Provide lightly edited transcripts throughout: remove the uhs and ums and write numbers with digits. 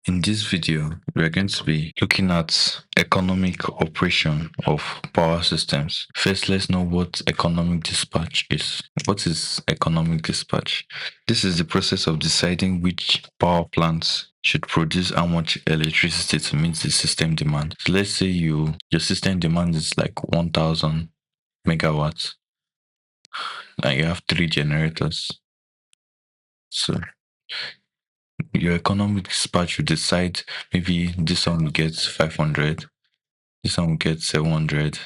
In this video, we're going to be looking at economic operation of power systems. First, let's know what economic dispatch is. What is economic dispatch? This is the process of deciding which power plants should produce how much electricity to meet the system demand. So let's say your system demand is like 1000 megawatts and you have 3 generators. So your economic dispatch will decide maybe this one gets 500, this one gets 700,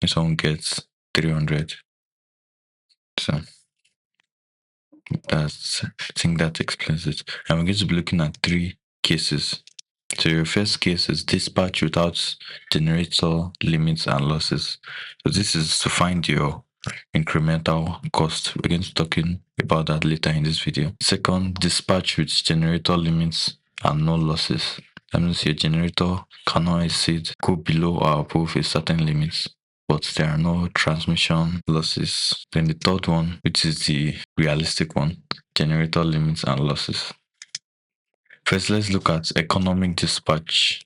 this one gets 300. So I think that explains it. And we're going to be looking at 3 cases. So your first case is dispatch without generator limits and losses. So this is to find your incremental cost. We're going to be talking about that later in this video. Second, dispatch with generator limits and no losses. That means your generator cannot go below or above a certain limit, but there are no transmission losses. Then the third one, which is the realistic one, generator limits and losses. First, let's look at economic dispatch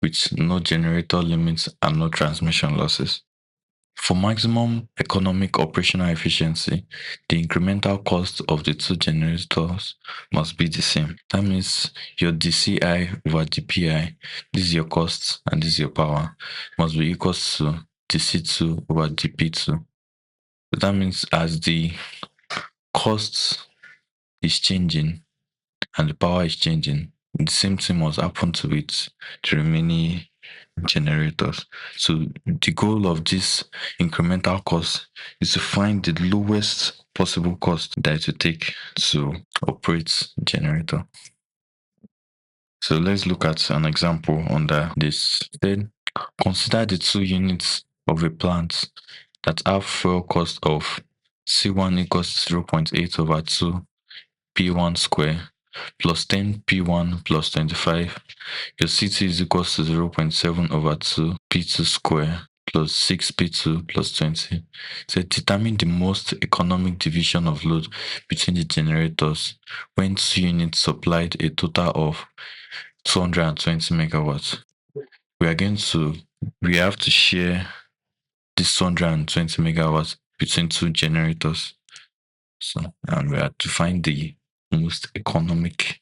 with no generator limits and no transmission losses. For maximum economic operational efficiency, the incremental cost of the 2 generators must be the same. That means your dCi over dPi, this is your cost and this is your power, must be equal to dC2 over dP2. So that means as the cost is changing and the power is changing, the same thing must happen to it, the remaining generators. So the goal of this incremental cost is to find the lowest possible cost that it will take to operate generator. So let's look at an example under this. Then consider the 2 units of a plant that have fuel cost of C1 equals 0.8 over 2 P1 square plus 10 P1 plus 25. Your C2 is equals to 0.7 over 2 P2 square plus 6 P2 plus 20. So determine the most economic division of load between the generators when 2 units supplied a total of 220 megawatts. We have to share this 220 megawatts between 2 generators. So, and we have to find the most economic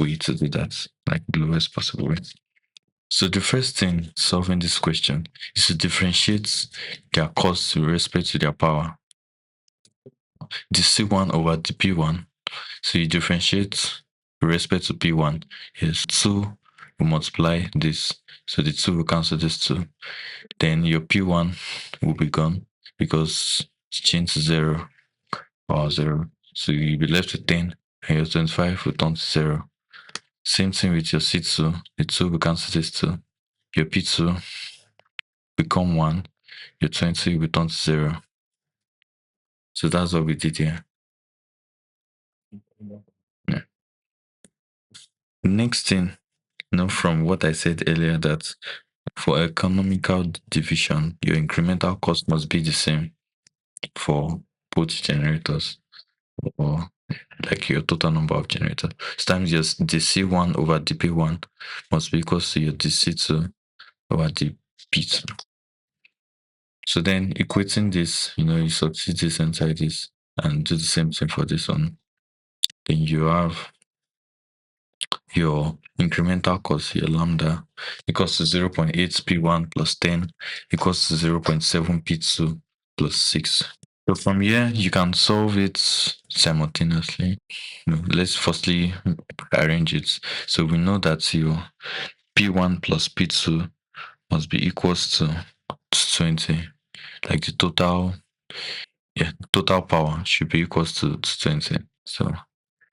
way to do that, like the lowest possible way. So the first thing solving this question is to differentiate their cost with respect to their power. The C1 over the P1. So you differentiate with respect to P1. Yes, 2 will multiply this. So the 2 will cancel this 2. Then your P1 will be gone because it's changed to 0 or 0. So you'll be left with 10 and your 25 will turn to 0. Same thing with your C2. The 2 will cancel this 2. Your P2 become 1. Your 20 will turn to 0. So that's what we did here. Yeah. Next thing, from what I said earlier, that for economical division, your incremental cost must be the same for both generators, or like your total number of generators. Times your dC1 over dP1 must be equal to your dC2 over dP2. So then equating this, you substitute this inside this and do the same thing for this one. Then you have your incremental cost, your lambda, equals to 0.8 P1 plus 10 equals to 0.7 P2 plus 6. So from here, you can solve it simultaneously. Let's firstly arrange it. So we know that your P1 plus P2 must be equals to 20. Like the total power should be equals to 20. So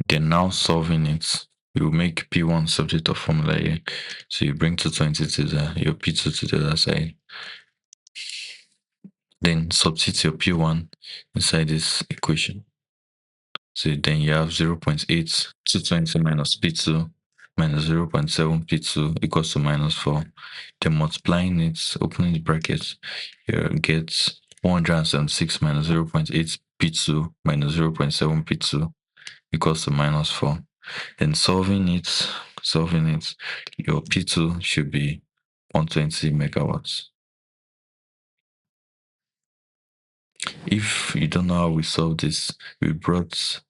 then now solving it, you will make P1 subject of formula here. So you bring 220 to your P2 to the other side. Then substitute your P1 inside this equation. So then you have 0.8 220 minus P2 minus 0.7 P2 equals to minus 4. Then multiplying it, opening the brackets, you get 176 minus 0.8 P2 minus 0.7 P2 equals to minus 4. Then solving it, solving it, your P2 should be 120 megawatts. If you don't know how we solve this, we brought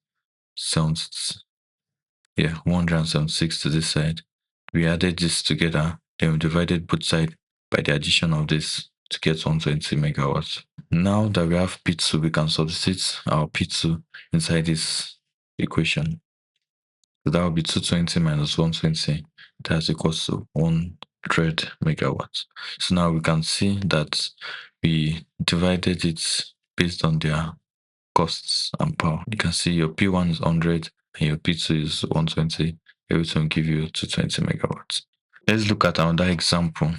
176 to this side. We added this together, then we divided both sides by the addition of this to get 120 megawatts. Now that we have P2, we can substitute our P2 inside this equation. So that will be 220 minus 120. That's equals to 100 megawatts. So now we can see that we divided it based on their costs and power. You can see your P1 is 100 and your P2 is 120. Everything will give you 220 megawatts. Let's look at another example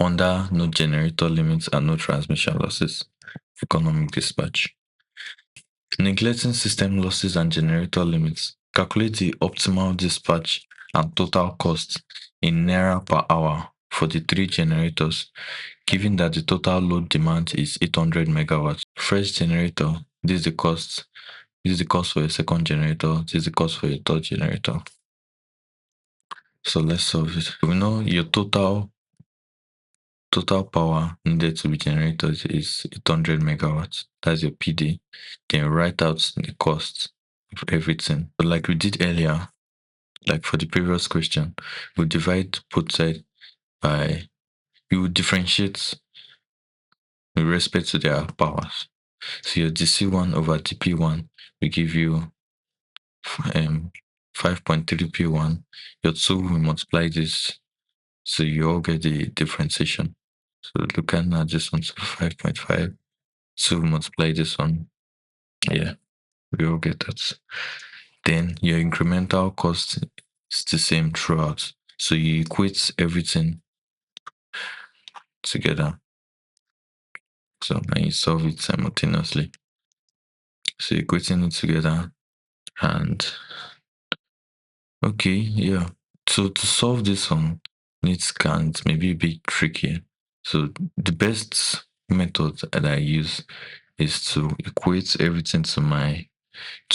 under no generator limits and no transmission losses. Economic dispatch. Neglecting system losses and generator limits, calculate the optimal dispatch and total cost in naira per hour for the 3 generators, given that the total load demand is 800 megawatts. First generator, this is the cost. This is the cost for your second generator. This is the cost for your third generator. So let's solve it. We know your total power needed to be generated is 800 megawatts. That's your PD. Then write out the cost of everything. But like we did earlier, like for the previous question, we divide both sides by, we will differentiate with respect to their powers. So your DC1 over DP1 will give you 5.3 P1. Your 2 will multiply this, so you all get the differentiation. So look at now this one, so 5.5. So multiply this one. Yeah, we all get that. Then your incremental cost is the same throughout. So you equate everything together. So and you solve it simultaneously. So you're equating it together and okay, yeah. So to solve this one, it may be a bit tricky. So the best method that I use is to equate everything to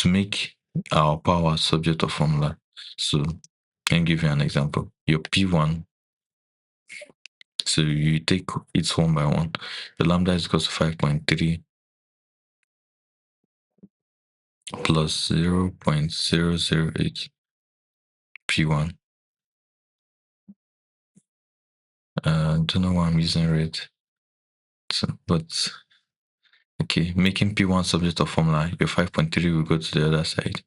make our power subject of formula. So I'll give you an example. Your P1, so you take it one by one. The lambda is equal to 5.3 plus 0.008 P1. I don't know why I'm using red. So, but okay, making P1 subject of formula, your 5.3 will go to the other side.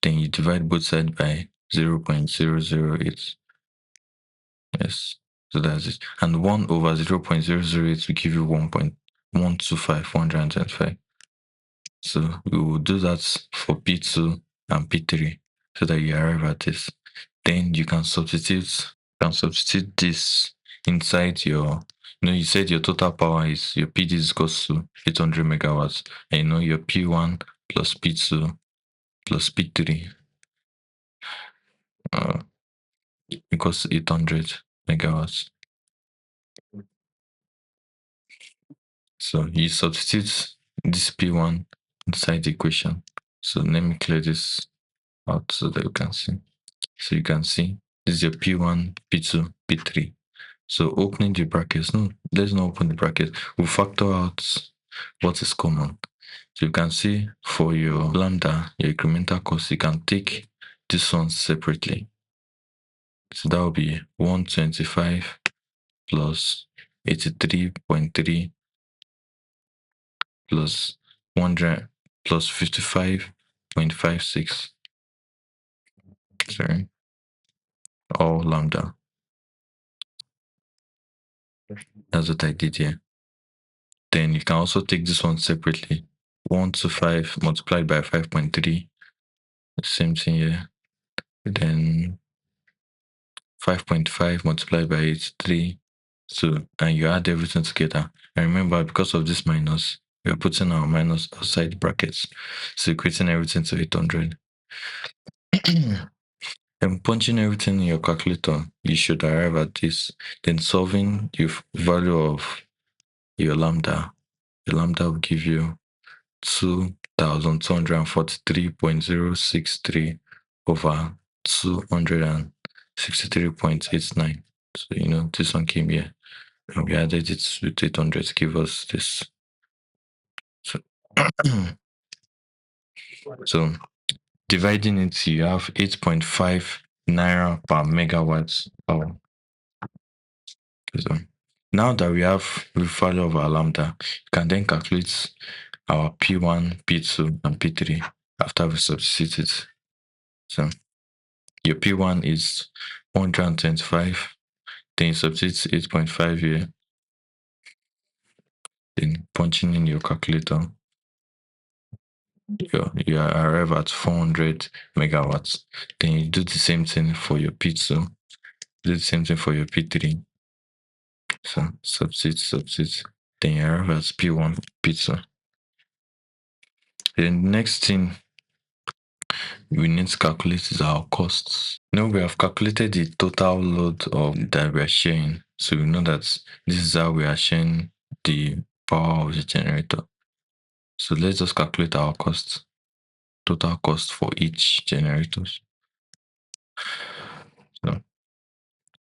Then you divide both sides by 0.008. Yes, so that's it. And 1 over 0.008 will give you 1.125. So we will do that for P2 and P3 so that you arrive at this. Then you can substitute this inside your, you said your total power is, your PD is equals to 800 megawatts, and you know your P1 plus P2 plus P3 equals 800 megawatts. So you substitute this P1 inside the equation. So let me clear this out so that you can see. So you can see this is your P1, P2, P3. So opening the brackets, no, let's not open the brackets. We'll factor out what is common. So you can see for your lambda, your incremental cost, you can take this one separately. So that will be 125 plus 83.3 plus 100 plus 55.56. Sorry, all lambda. That's what I did here. Then you can also take this one separately. 125 multiplied by 5.3. Same thing here. Then 5.5 multiplied by 83. So, and you add everything together. And remember, because of this minus, we are putting our minus outside the brackets. So equating everything to 800. And punching everything in your calculator, you should arrive at this. Then solving your value of your lambda. The lambda will give you 2,243.063 over 200 63.89. So, this one came here. And we added it with 800 to give us this. So, so dividing it, you have 8.5 naira per megawatt power. So now that we have the value of our lambda, you can then calculate our P1, P2, and P3 after we substitute it. So your P1 is 125, then you substitute 8.5 here, then punching in your calculator, you arrive at 400 megawatts. Then you do the same thing for your P2, do the same thing for your P3. So substitute, then you arrive at P1, P2. The next thing we need to calculate is our costs. Now we have calculated the total load that we are sharing. So we know that this is how we are sharing the power of the generator. So let's just calculate our costs, total cost for each generator. So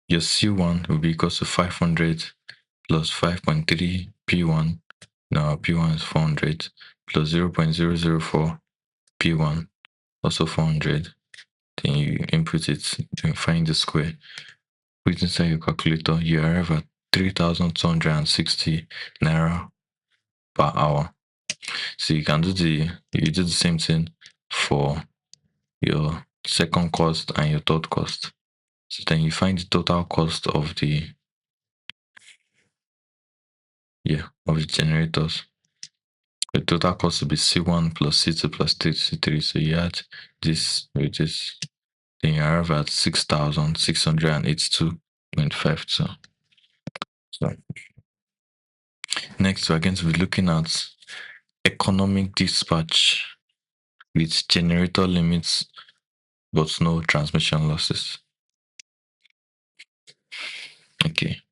your C1 will be equal to 500 plus 5.3 P1. Now P1 is 400 plus 0.004 P1, also 400. Then you input it, then find the square. Put it inside your calculator, you arrive at 3,260 naira per hour. So you can do the same thing for your second cost and your third cost. So then you find the total cost of the generators. The total cost will be C1 plus C2 plus C3. So you add this with this, then you arrive at 6,682.52. So next we're going to be looking at economic dispatch with generator limits but no transmission losses. Okay,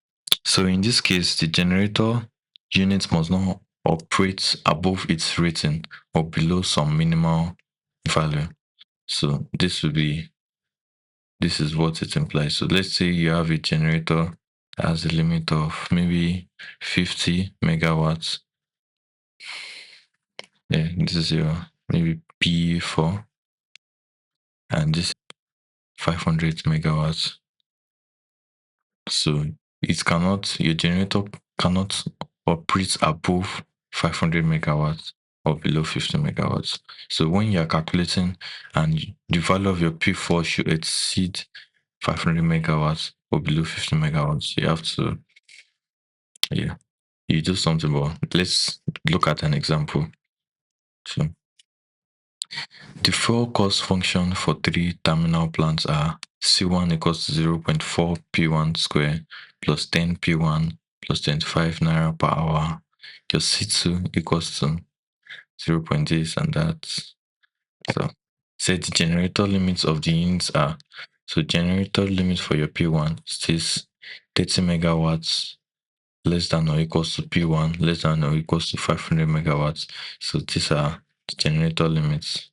so in this case, the generator unit must not operate above its rating or below some minimal value. So this is what it implies. So let's say you have a generator that has a limit of maybe 50 megawatts. Yeah, this is your maybe P4, and this 500 megawatts. So your generator cannot operate above 500 megawatts or below 50 megawatts. So when you're calculating and the value of your P4 should exceed 500 megawatts or below 50 megawatts, you have to, you do something. But let's look at an example. So the fuel cost function for 3 terminal plants are C1 equals to 0.4 P1 square plus 10 P1 plus 25 naira per hour. Your C2 equals to 0.this and that. So set the generator limits of the units are. So generator limit for your P1 stays 30 megawatts less than or equals to P1 less than or equals to 500 megawatts. So these are the generator limits.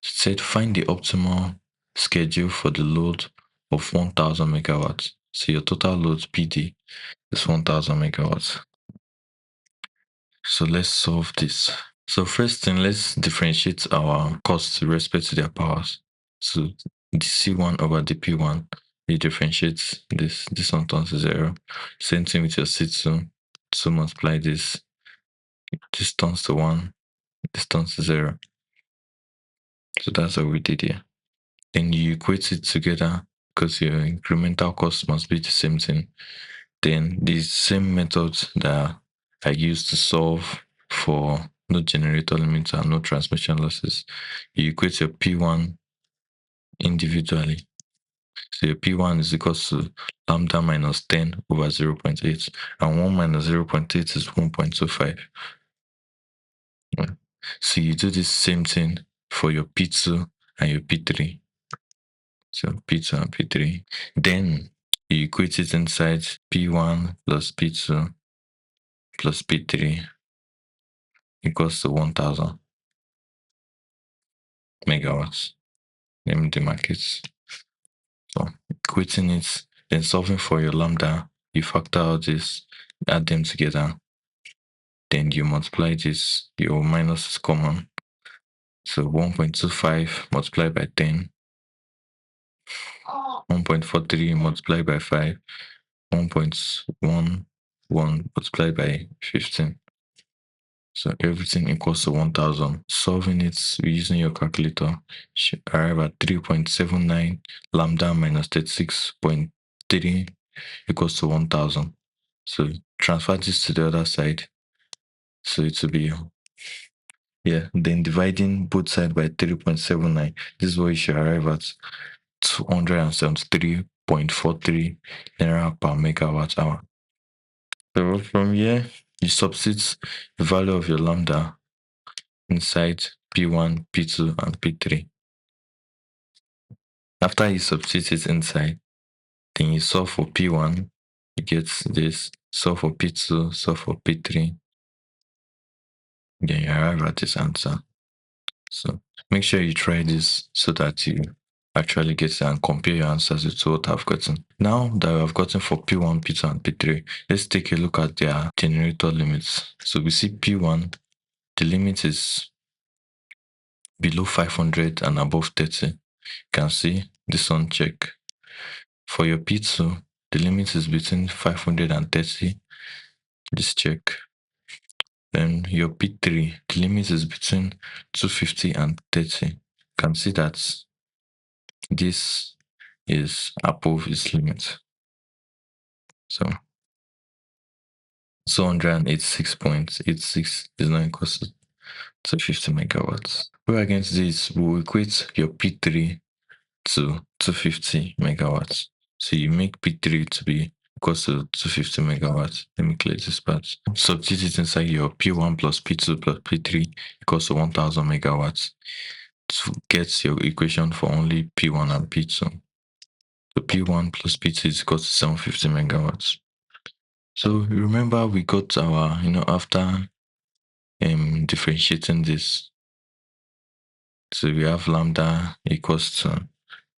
It said find the optimal schedule for the load of 1000 megawatts. So your total load PD is 1000 megawatts. So let's solve this. So first thing, let's differentiate our costs with respect to their powers. So the C1 over the P1, you differentiate this one turns to 0. Same thing with your C2. So multiply this turns to 1, this turns to 0. So that's what we did here. Then you equate it together because your incremental cost must be the same thing. Then the same methods that I used to solve for no generator limits and no transmission losses, you equate your P1 individually. So your P1 is equal to lambda minus 10 over 0.8, and 1 minus 0.8 is 1.25. So you do this same thing for your P2 and your P3. So P2 and P3. Then you equate it inside P1 plus P2 plus P3 equals to 1000 megawatts. Let me demark it. So equating it, then solving for your lambda, you factor out this, add them together, then you multiply this, your minus is common. So 1.25 multiplied by 10, 1.43 multiplied by 5, 1.11 multiplied by 15. So everything equals to 1000. Solving it using your calculator should arrive at 3.79 lambda minus 36.3 equals to 1000. So transfer this to the other side. So it will be, then dividing both sides by 3.79. This is what you should arrive at 273.43 naira per megawatt hour. So from here, you substitute the value of your lambda inside P1, P2, and P3. After you substitute it inside, then you solve for P1, you get this, solve for P2, solve for P3, then you arrive at this answer. So make sure you try this so that you actually get it and compare your answers with what I've gotten. Now that I've gotten for P1, P2, and P3, let's take a look at their generator limits. So we see P1, the limit is below 500 and above 30. You can see this one check. For your P2, the limit is between 500 and 30. This check. Then your P3, the limit is between 250 and 30. You can see that this is above its limit. So 286.86 is not equal to 250 megawatts. We're against this, we'll equate your P3 to 250 megawatts. So you make P3 to be equal to 250 megawatts. Let me clear this part. Substitute it inside your P1 plus P2 plus P3 equals to 1000 megawatts to get your equation for only P1 and P2. So P1 plus P2 is equal to 750 megawatts. So remember we got our, after differentiating this, so we have lambda equals to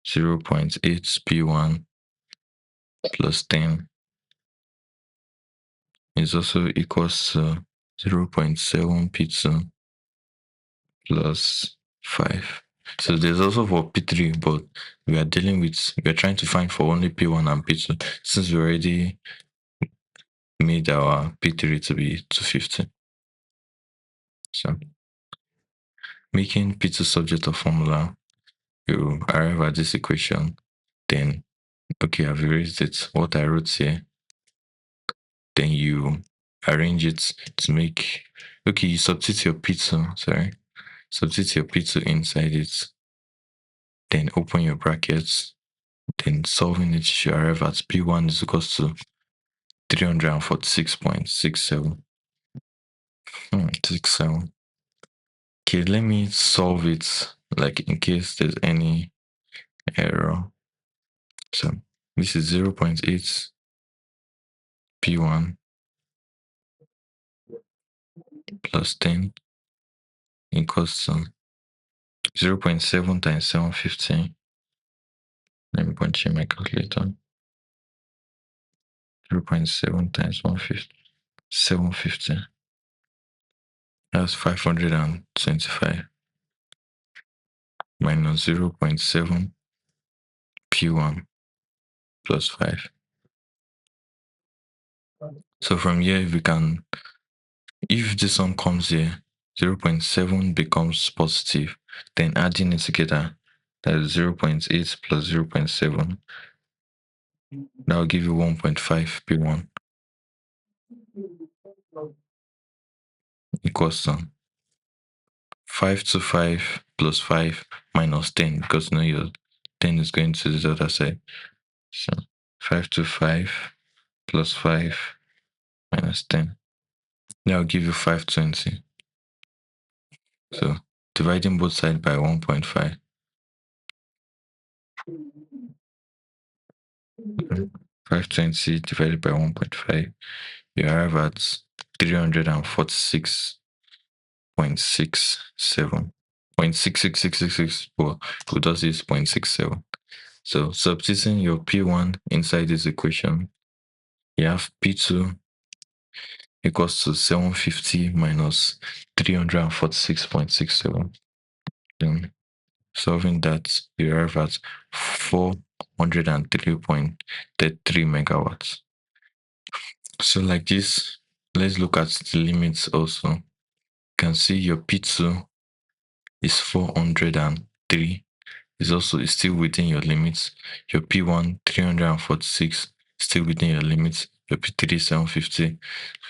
0.8 P1 plus 10 is also equals to 0.7 P2 plus 5. So there's also for P3, but we are trying to find for only P1 and P2 since we already made our P3 to be 250. So making P2 subject of formula, you arrive at this equation. Then, okay, I've erased it. What I wrote here, then you arrange it to make, okay, you substitute your P2, substitute your P2 inside it, then open your brackets, then solving it, you arrive at P1 is equal to 346.67. 67. Okay, let me solve it, like in case there's any error. So this is 0.8 P1 plus 10 equals to 0.7 times 750. Let me punch in my calculator. 0.7 times 150, 750. That's 525 minus 0.7 P1 plus 5. So from here, if this one comes here, 0.7 becomes positive, then adding it together, that is 0.8 plus 0.7. That will give you 1.5 P1 equals to 525 plus 5 minus 10, because your 10 is going to the other side. So 525 plus 5 minus 10. That will give you 520. So dividing both sides by 1.5. 520 divided by 1.5, you arrive at 346.67. 0.66666, but we does this 0.67. So substituting your P1 inside this equation, you have P2 equals to 750 minus 346.67. Then solving that, you arrive at 403.33 megawatts. So like this, let's look at the limits also. You can see your P2 is 403. Is still within your limits. Your P1 346 still within your limits. Your P3 750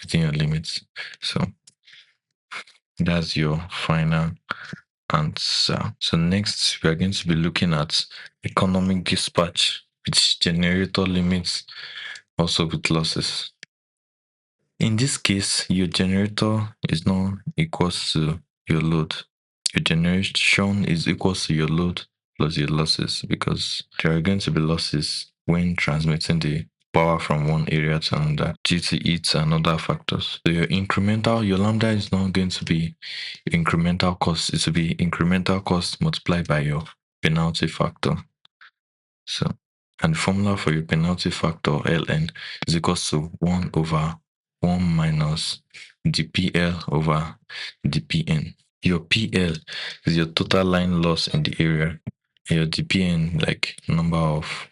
within your limits. So that's your final answer. So next we are going to be looking at economic dispatch with generator limits, also with losses. In this case, your generator is not equals to your load. Your generation is equals to your load plus your losses, because there are going to be losses when transmitting the power from one area to another due to heat and other factors. So your incremental, your lambda is not going to be incremental cost, it will be incremental cost multiplied by your penalty factor. So, and the formula for your penalty factor ln is equals to 1 over 1 minus dpl over dpn. Your PL is your total line loss in the area, and your dpn like number of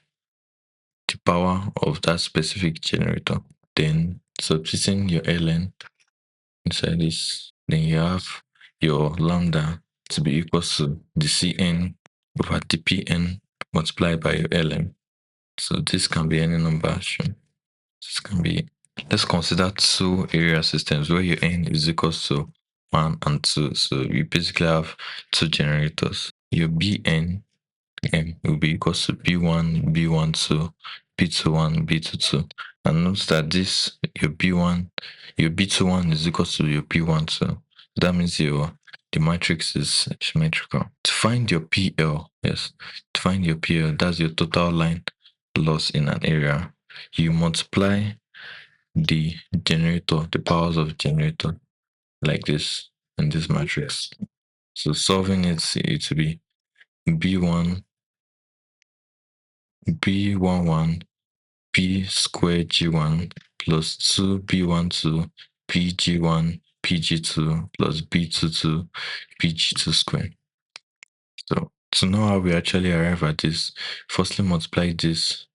the power of that specific generator. Then substituting your ln inside this, then you have your lambda to be equals to the cn over dpn multiplied by your ln. So this can be any number. This can be, let's consider two area systems where your n is equals to 1 and 2. So you basically have two generators. Your Bn will be equals to B1, B12, B21, B22. And note that this, your B1, your B21 is equals to your B12. That means the matrix is symmetrical. To find your PL, yes, to find your PL, that's your total line loss in an area. You multiply the generator, the powers of generator, like this in this matrix. So solving it will be B1, B11, P squared G1 plus 2B12, PG1, PG2 plus B22, PG2 squared. So to know how we actually arrive at this, firstly multiply this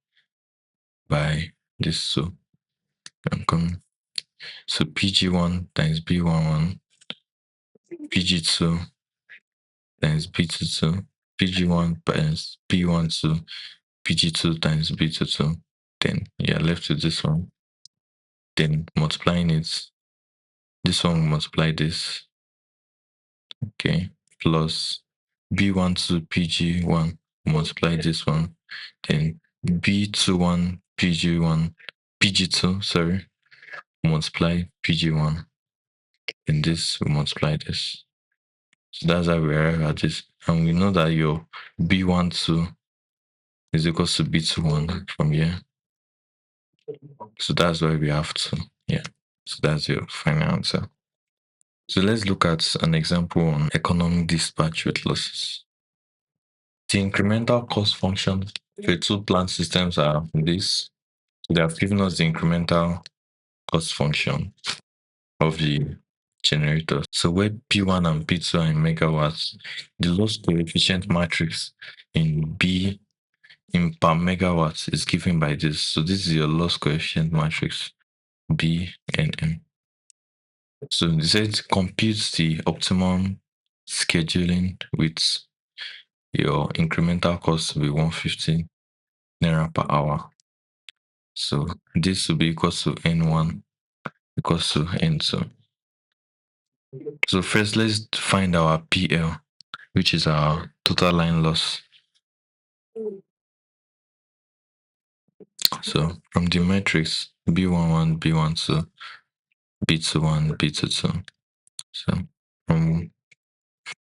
by this. So I'm coming. So PG1 times B11, PG2 times B22, PG1 times B12, PG2 times B22. Then you're left with this one. Then multiplying it, this one will multiply this. Okay, plus B12 PG1 multiply this one. Then B21 PG1 PG2, sorry, multiply PG1. And this will multiply this. So that's how we arrive at this. And we know that your B12 is equals to B21 from here. So that's why we have to, yeah. So that's your final answer. So let's look at an example on economic dispatch with losses. The incremental cost function for two plant systems are this. They have given us the incremental cost function of the generator. So where P1 and P2 are in megawatts, the loss coefficient matrix in B in per megawatt is given by this. So this is your loss coefficient matrix, B and M. So they said compute the optimum scheduling with your incremental cost to be 150 naira per hour. So this will be equals to N1 equals to N2. So first, let's find our PL, which is our total line loss. So from the matrix B11, B12, B21, B22. So from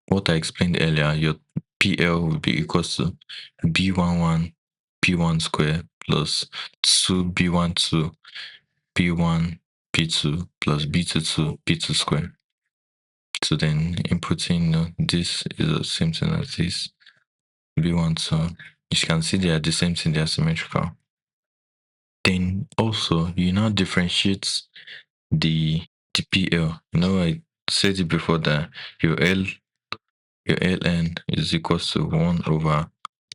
what I explained earlier, your PL will be equals to B11, P1 square plus 2B12, P1, P2 plus B22, P2 square. So then inputting this is the same thing as this. B12 You can see they are the same thing, they are symmetrical. Then also you now differentiate the PL. You know, I said it before that your ln is equals to 1 over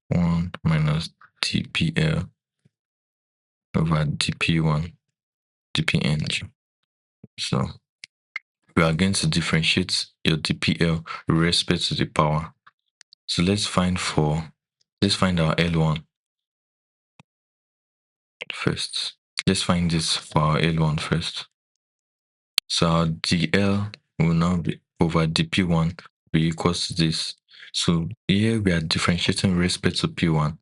1 minus dPL over dP1 dPn. So we are going to differentiate your dPL with respect to the power. So let's find our L1 first. Let's find this for our L1 first. So our dL will now be over dP1 be equals to this. So here we are differentiating with respect to P1.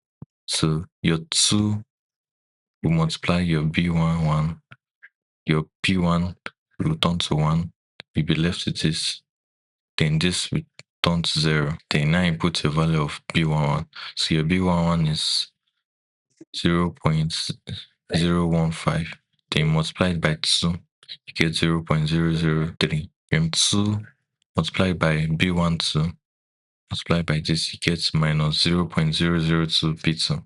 So your 2 will multiply your B11, your P1 will turn to 1, you'll be left with this. Then this will turn to 0. Then now you put a value of B11. So your B11 is 0.015. Then multiplied by 2, you get 0.003. Then 2 multiplied by B12 multiplied by this, you get minus 0.002 P2.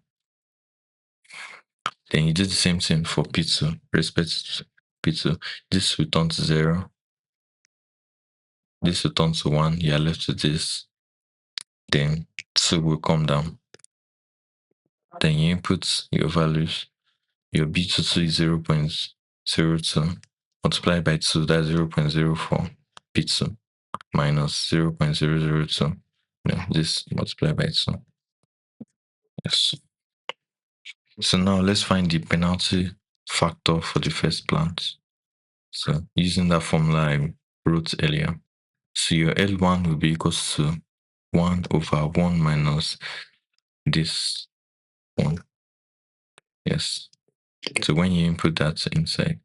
Then you do the same thing for P2, respect to P2. This will turn to 0. This will turn to 1. You are left with this. Then 2 will come down. Then you input your values. Your B22 is 0.02. Multiplied by 2, that's 0.04 P2 minus 0.002. No, this multiplied by 2. Yes. So now let's find the penalty factor for the first plant. So using that formula I wrote earlier. So your L1 will be equals to 1 over 1 minus this 1. Yes. So when you input that inside,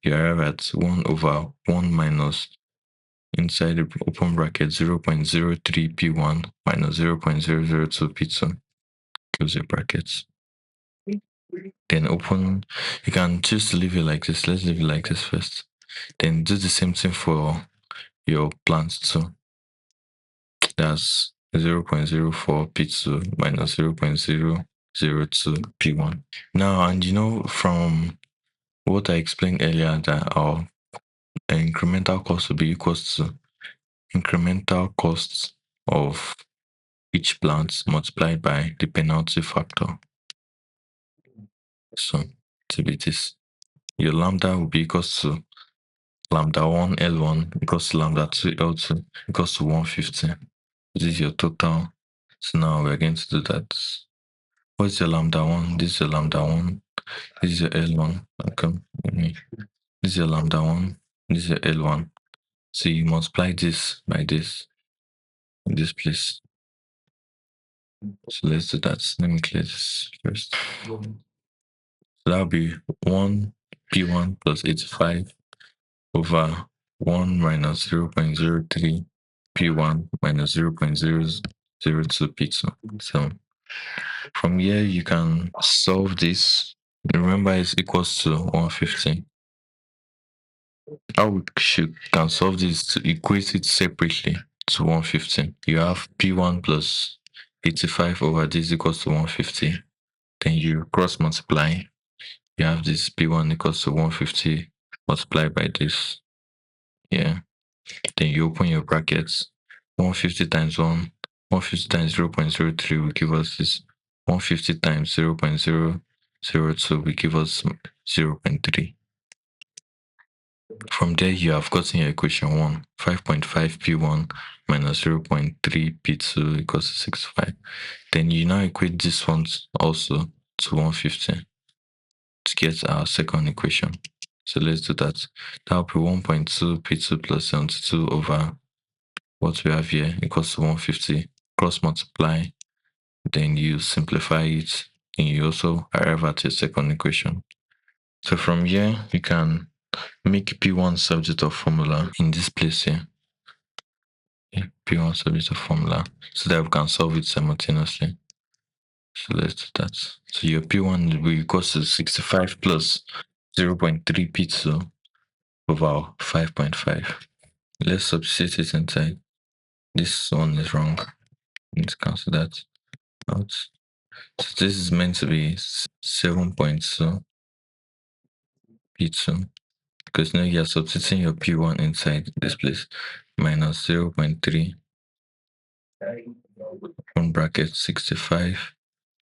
you arrive at 1 over 1 minus inside the open bracket 0.03 P1 minus 0.002 P2. Close your brackets. Then open, you can choose to leave it like this. Let's leave it like this first. Then do the same thing for your plant too. That's 0.04 P2 minus 0.002 P1. Now, and you know, from what I explained earlier, that our incremental cost will be equals to incremental costs of each plant multiplied by the penalty factor. So to be this, your lambda will be equals to lambda 1 L1 equals to lambda 2 L2 equals to 150. This is your total. So now we're going to do that. What's your lambda 1? This is your lambda 1. This is your L1. Okay. This is your lambda 1. This is your L1. So you multiply this by this in this place. So let's do that. Let me clear this first. So that'll be 1 P1 plus 85 over 1 minus 0.03 P1 minus 0.002 P2. So from here, you can solve this. Remember, it's equals to 150. How we can solve this to equate it separately to 150. You have P1 plus 85 over this equals to 150. Then you cross multiply. You have this P1 equals to 150 multiplied by this. Yeah. Then you open your brackets. 150 times 1, 150 times 0.03 will give us this. 150 times 0.002 will give us 0.3. From there, you have gotten your equation 1. 5.5 P1 minus 0.3 P2 equals to 65. Then you now equate this one also to 150 to get our second equation. So let's do that. That will be 1.2 P2 plus 72 over what we have here equals to 150. Cross multiply, then you simplify it, and you also arrive at your second equation. So from here, you can make P1 subject of formula in this place here. Yeah, P1 subject of formula, so that we can solve it simultaneously. So let's do that. So your P1 will be equals to 65 plus 0.3 P2 over 5.5. Let's substitute it inside. This one is wrong. Let's cancel that out. So this is meant to be 7.2 P2 because now you're substituting your P1 inside this place minus 0.3 on bracket 65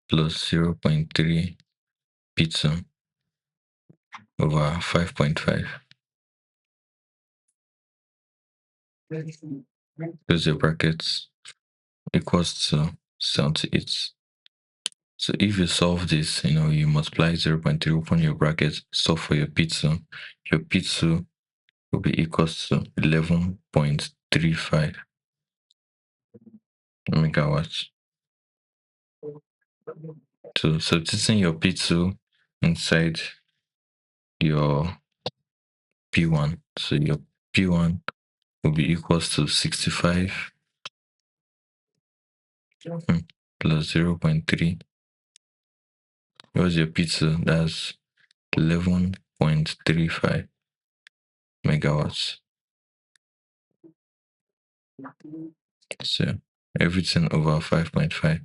plus 0.3 P2 over 5.5. Close your brackets equals to 78. So if you solve this, you multiply 0.3, open your bracket, solve for your P2. Your P2 will be equals to 11.35 megawatts. So substituting your P2 inside your P1. So your P1 will be equals to 65 plus 0.3. What's your P2? That's 11.35 megawatts. So everything over 5.5.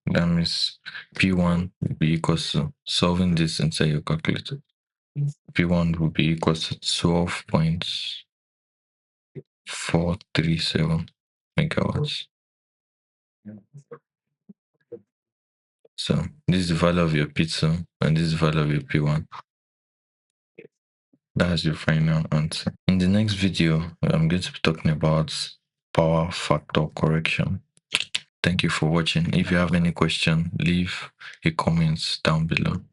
That means P1 will be equals to, solving this inside your calculator, P1 will be equals to 12.437 megawatts. So this is the value of your P2 and this is the value of your P1. That's your final answer. In the next video, I'm going to be talking about power factor correction. Thank you for watching. If you have any question, leave a comment down below.